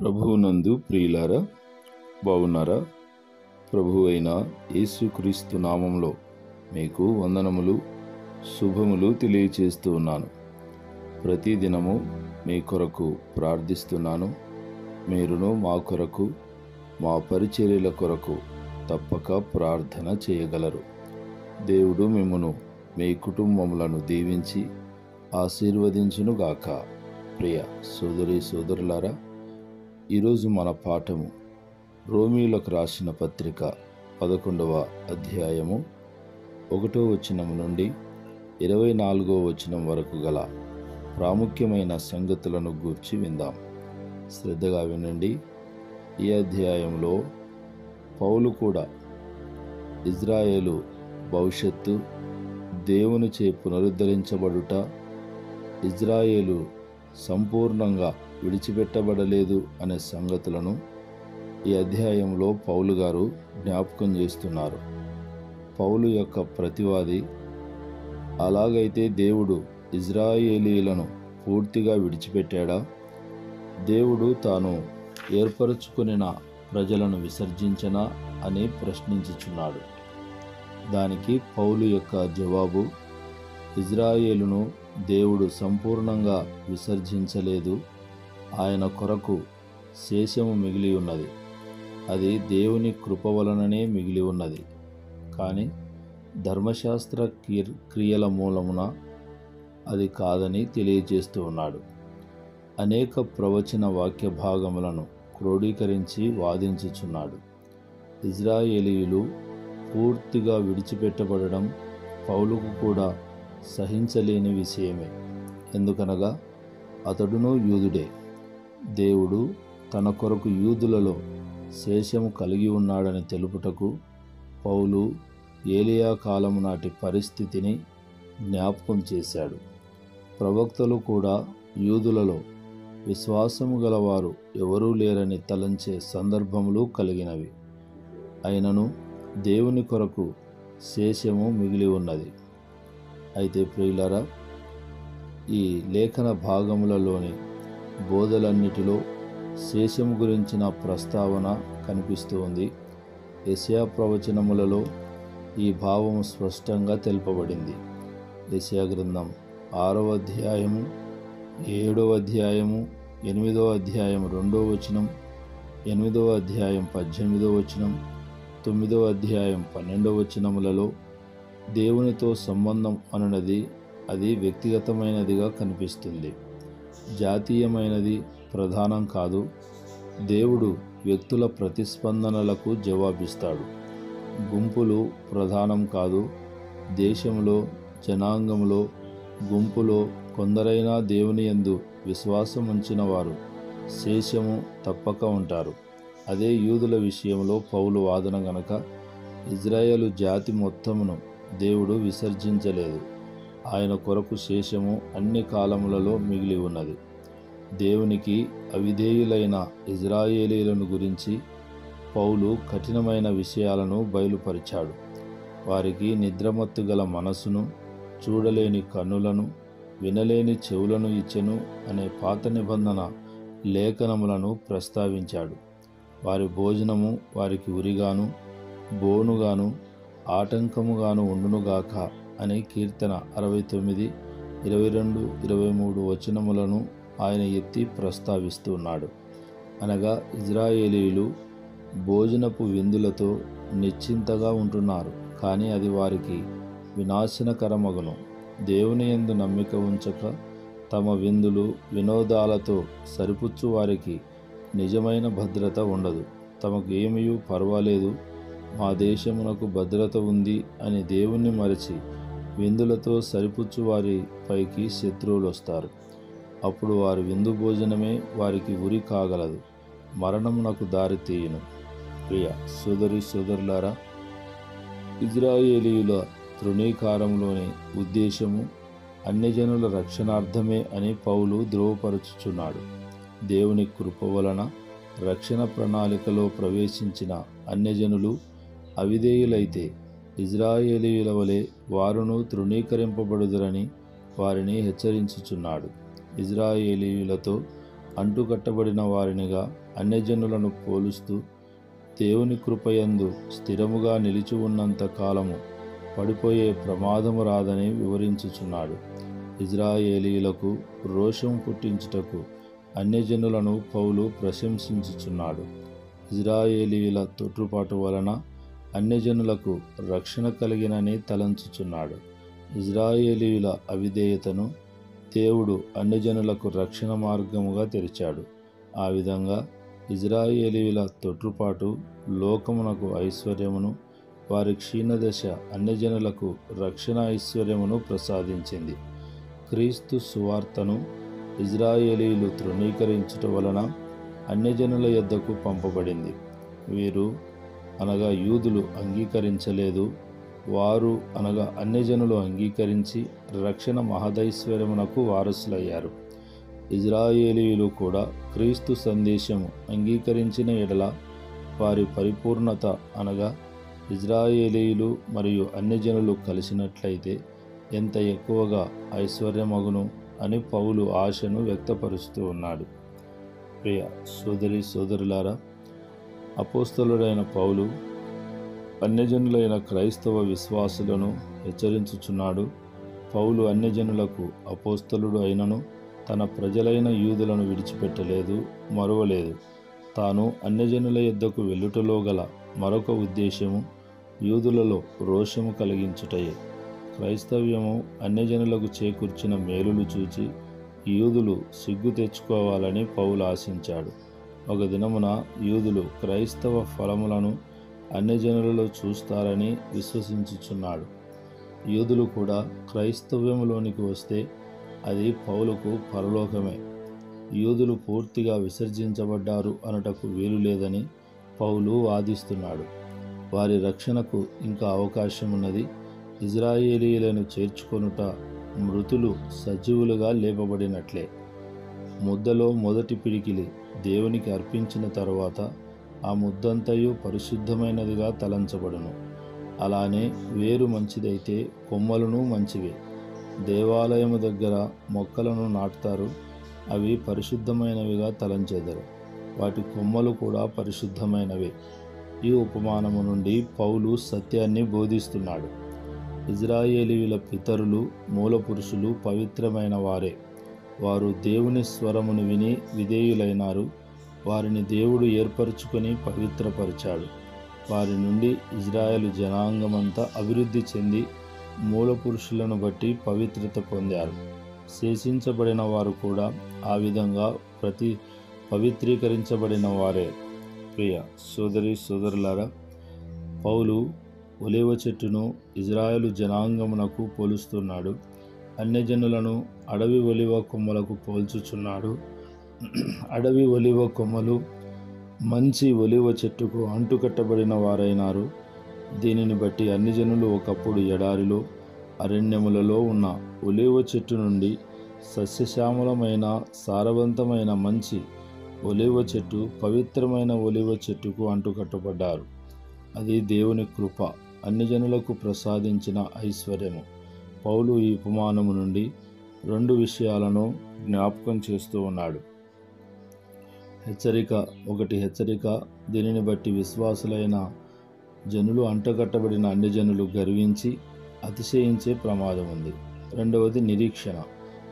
ప్రభువునందు ప్రియులారా, బాగున్నారా? ప్రభువు అయిన యేసుక్రీస్తు నామంలో మీకు వందనములు, శుభములు తెలియచేస్తూ ఉన్నాను. ప్రతిదినము మీ కొరకు ప్రార్థిస్తున్నాను. మీరును మా కొరకు, మా పరిచర్యల కొరకు తప్పక ప్రార్థన చేయగలరు. దేవుడు మిమ్మును, మీ కుటుంబములను దీవించి ఆశీర్వదించునుగాక. ప్రియ సోదరి సోదరులారా, ఈరోజు మన పాఠము రోమీయులకు రాసిన పత్రిక 11వ అధ్యాయము 1వ వచనం నుండి 24వ వచనం వరకు గల ప్రాముఖ్యమైన సంగతులను గూర్చి విందాం. శ్రద్ధగా వినండి. ఈ అధ్యాయంలో పౌలు కూడా ఇజ్రాయేలు భవిష్యత్తు, దేవునిచే పునరుద్ధరించబడుట, ఇజ్రాయేలు సంపూర్ణంగా విడిచిపెట్టబడలేదు అనే సంగతులను ఈ అధ్యాయంలో పౌలు గారు జ్ఞాపకం చేస్తున్నారు. పౌలు యొక్క ప్రతివాది, అలాగైతే దేవుడు ఇజ్రాయేలీలను పూర్తిగా విడిచిపెట్టాడా? దేవుడు తాను ఏర్పరచుకునిన ప్రజలను విసర్జించనా అని ప్రశ్నించుచున్నాడు. దానికి పౌలు యొక్క జవాబు, ఇజ్రాయేలును దేవుడు సంపూర్ణంగా విసర్జించలేదు. ఆయన కొరకు శేషము మిగిలి ఉన్నది. అది దేవుని కృప వలననే మిగిలి ఉన్నది. కానీ ధర్మశాస్త్ర క్రియల మూలమున అది కాదని తెలియజేస్తూ ఉన్నాడు. అనేక ప్రవచన వాక్య భాగములను క్రోడీకరించి వాదించుచున్నాడు. ఇజ్రాయేలీయులు పూర్తిగా విడిచిపెట్టబడడం పౌలుకు కూడా సహించలేని విషయమే. ఎందుకనగా అతడును యూదుడే. దేవుడు తన కొరకు యూదులలో శేషము కలిగి ఉన్నాడని తెలుపుటకు పౌలు ఏలియా కాలము నాటి పరిస్థితిని జ్ఞాపకం చేశాడు. ప్రవక్తలు కూడా యూదులలో విశ్వాసము గలవారు ఎవరూ లేరని తలంచే సందర్భములు కలిగినవి. అయినను దేవుని కొరకు శేషము మిగిలి ఉన్నది. అయితే ప్రియులారా, ఈ లేఖన భాగములలోని బోధలన్నిటిలో శేషము గురించిన ప్రస్తావన కనిపిస్తూ ఉంది. యెషయా ప్రవచనములలో ఈ భావము స్పష్టంగా తెలుపబడింది. యెషయా గ్రంథం 6వ అధ్యాయము, 7వ అధ్యాయము, 8వ అధ్యాయం 2వ వచనం, 8వ అధ్యాయం 18వ వచనం, 9వ అధ్యాయం 12వ వచనములలో దేవునితో సంబంధం అనున్నది అది వ్యక్తిగతమైనదిగా కనిపిస్తుంది. జాతీయమైనది ప్రధానం కాదు. దేవుడు వ్యక్తుల ప్రతిస్పందనలకు జవాబిస్తాడు. గుంపులు ప్రధానం కాదు. దేశంలో, జనాంగంలో, గుంపులో కొందరైనా దేవుని యందు విశ్వాసం ఉంచిన వారు శేషము తప్పక ఉంటారు. అదే యూదుల విషయంలో పౌలు వాదన గనక ఇజ్రాయేలు జాతి మొత్తమును దేవుడు విసర్జించలేదు. ఆయన కొరకు శేషము అన్ని కాలములలో మిగిలి ఉన్నది. దేవునికి అవిధేయులైన ఇజ్రాయేలీలను గురించి పౌలు కఠినమైన విషయాలను బయలుపరిచాడు. వారికి నిద్రమత్తు గల మనసును, చూడలేని కన్నులను, వినలేని చెవులను ఇచ్చెను అనే పాత నిబంధన లేఖనములను ప్రస్తావించాడు. వారి భోజనము వారికి ఉరిగాను, బోనుగాను, ఆటంకముగాను ఉండునుగాక అని కీర్తన 69, 22, 23 వచనములను ఆయన ఎత్తి ప్రస్తావిస్తున్నాడు. అనగా ఇజ్రాయేలీయులు భోజనపు విందులతో నిశ్చింతగా ఉంటున్నారు, కానీ అది వారికి వినాశనకరమగును. దేవుని యందు నమ్మిక ఉంచక తమ విందులు, వినోదాలతో సరిపుచ్చు వారికి నిజమైన భద్రత ఉండదు. తమకు ఏమీ పర్వాలేదు, మా దేశమునకు భద్రత ఉంది అని దేవుణ్ణి మరచి విందులతో సరిపుచ్చు వారి పైకి శత్రువులు వస్తారు. అప్పుడు వారి విందు భోజనమే వారికి ఉరి కాగలదు, మరణమునకు దారి తీయును. ప్రియ సోదరి సోదరులారా, ఇజ్రాయేలీయుల తృణీకారంలోని ఉద్దేశము అన్యజనుల రక్షణార్థమే అని పౌలు ధృవపరచుచున్నాడు. దేవుని కృప వలన రక్షణ ప్రణాళికలో ప్రవేశించిన అన్యజనులు అవిధేయులైతే ఇజ్రాయేలీయుల వలె వారును తృణీకరింపబడుదురని వారిని హెచ్చరించుచున్నాడు. ఇజ్రాయేలీయులతో అంటుకట్టబడిన వారినిగా అన్యజనులను పోలుస్తూ దేవుని కృపయందు స్థిరముగా నిలిచి ఉన్నంత కాలము పడిపోయే ప్రమాదము రాదని వివరించుచున్నాడు. ఇజ్రాయేలీయులకు రోషం పుట్టించుటకు అన్యజనులను పౌలు ప్రశంసించుచున్నాడు. ఇజ్రాయేలీయుల తొట్టుపాటు వలన అన్యజనులకు రక్షణ కలిగినని తలంచుచున్నాడు. ఇజ్రాయేలీయుల అవిధేయతను దేవుడు అన్యజనులకు రక్షణ మార్గముగా తెరిచాడు. ఆ విధంగా ఇజ్రాయేలీయుల తొట్టుపాటు లోకమునకు ఐశ్వర్యమును, వారి క్షీణదశ అన్యజనులకు రక్షణ ఐశ్వర్యమును ప్రసాదించింది. క్రీస్తు సువార్తను ఇజ్రాయేలీయులు తృణీకరించుట వలన అన్యజనుల యొద్దకు పంపబడింది. వీరు అనగా యూదులు అంగీకరించలేదు. వారు అనగా అన్యజనులు అంగీకరించి రక్షణ మహదైశ్వర్యమునకు వారసులయ్యారు. ఇజ్రాయేలీయులు కూడా క్రీస్తు సందేశము అంగీకరించిన ఎడల వారి పరిపూర్ణత అనగా ఇజ్రాయేలీయులు మరియు అన్యజనులు కలిసినట్లయితే ఎంత ఎక్కువగా ఐశ్వర్యమగును అని పౌలు ఆశను వ్యక్తపరుస్తూ ఉన్నాడు. ప్రియ సోదరి సోదరులారా, అపోస్తలుడైన పౌలు అన్యజనులైన క్రైస్తవ విశ్వాసులను హెచ్చరించుచున్నాడు. పౌలు అన్యజనులకు అపోస్తలుడు అయినను తన ప్రజలైన యూదులను విడిచిపెట్టలేదు, మరువలేదు. తాను అన్యజనుల యొద్దకు వెళ్ళుటలో గల మరొక ఉద్దేశము యూదులలో రోషము కలిగించుటయే. క్రైస్తవ్యము అన్యజనులకు చేకూర్చిన మేలులు చూచి యూదులు సిగ్గు తెచ్చుకోవాలని పౌలు ఆశించాడు. ఒక దినమున యూదులు క్రైస్తవ ఫలములను అన్యజనులలో చూస్తారని విశ్వసించుచున్నాడు. యూదులు కూడా క్రైస్తవ్యములోనికి వస్తే అది పౌలుకు పరలోకమే. యూదులు పూర్తిగా విసర్జించబడ్డారు అనటకు వీలు లేదని పౌలు వాదిస్తున్నాడు. వారి రక్షణకు ఇంకా అవకాశం ఉన్నది. ఇజ్రాయేలీయులను చేర్చుకొనుట మృతులు సజీవులుగా లేపబడినట్లే. ముద్దలో మొదటి పిడికిలి దేవునికి అర్పించిన తరువాత ఆ ముద్దంతయు పరిశుద్ధమైనదిగా తలంచబడును. అలానే వేరు మంచిదైతే కొమ్మలను మంచివే. దేవాలయము దగ్గర మొక్కలను నాటుతారు, అవి పరిశుద్ధమైనవిగా తలంచెదరు, వాటి కొమ్మలు కూడా పరిశుద్ధమైనవే. ఈ ఉపమానము నుండి పౌలు సత్యాన్ని బోధిస్తున్నాడు. ఇజ్రాయేలీయుల పితరులు మూలపురుషులు పవిత్రమైన వారే. వారు దేవుని స్వరమును విని విధేయులైనారు. వారిని దేవుడు ఏర్పరచుకొని పవిత్రపరిచాడు. వారి నుండి ఇజ్రాయేలు జనాంగమంతా అభివృద్ధి చెంది మూలపురుషులను బట్టి పవిత్రత పొందారు. శేషించబడిన వారు కూడా ఆ విధంగా పవిత్రీకరించబడిన వారే. ప్రియ సోదరి సోదరులారా, పౌలు ఒలీవ చెట్టును ఇజ్రాయేలు జనాంగమునకు పోలుస్తున్నాడు. అన్యజనులను అడవి ఒలీవ కొమ్మలకు పోల్చుచున్నాడు. అడవి ఒలీవ కొమ్మలు మంచి ఒలీవ చెట్టుకు అంటుకట్టబడిన వారైనారు. దీనిని బట్టి అన్యజనులు ఒకప్పుడు ఎడారిలో, అరణ్యములలో ఉన్న ఒలీవ చెట్టు నుండి సస్యశ్యామలమైన సారవంతమైన మంచి ఒలీవ చెట్టు, పవిత్రమైన ఒలీవ చెట్టుకు అంటుకట్టబడ్డారు. అది దేవుని కృప, అన్యజనులకు ప్రసాదించిన ఐశ్వర్యము. పౌలు ఈ ఉపమానము నుండి రెండు విషయాలను జ్ఞాపకం చేస్తూ ఉన్నాడు. హెచ్చరిక, దీనిని బట్టి విశ్వాసులైన జనులు, అంటగట్టబడిన అన్యజనులు గర్వించి అతిశయించే ప్రమాదం ఉంది. రెండవది నిరీక్షణ.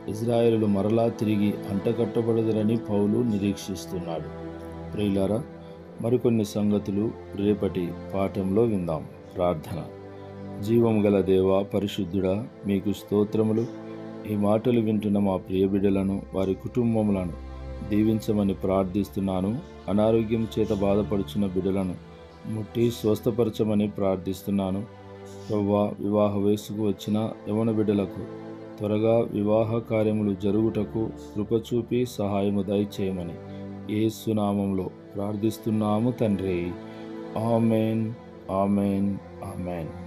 ఇజ్రాయేలులు మరలా తిరిగి అంటగట్టబడదురని పౌలు నిరీక్షిస్తున్నాడు. ప్రియులారా, మరికొన్ని సంగతులు రేపటి పాఠంలో విందాం. ప్రార్థన. జీవము గల దేవా, పరిశుద్ధుడా, మీకు స్తోత్రములు. ఈ మాటలు వింటున్న మా ప్రియ బిడ్డలను, వారి కుటుంబములను దీవించమని ప్రార్థిస్తున్నాను. అనారోగ్యం చేత బాధపడుచున్న బిడ్డలను ముట్టి స్వస్థపరచమని ప్రార్థిస్తున్నాను. ప్రభువా, వివాహ వయసుకు వచ్చిన యవన బిడ్డలకు త్వరగా వివాహ కార్యములు జరుగుటకు కృపచూపి సహాయము దయచేయమని యేసు నామములో ప్రార్థిస్తున్నాము తండ్రి. ఆమెన్. ఆమెన్. ఆమెన్.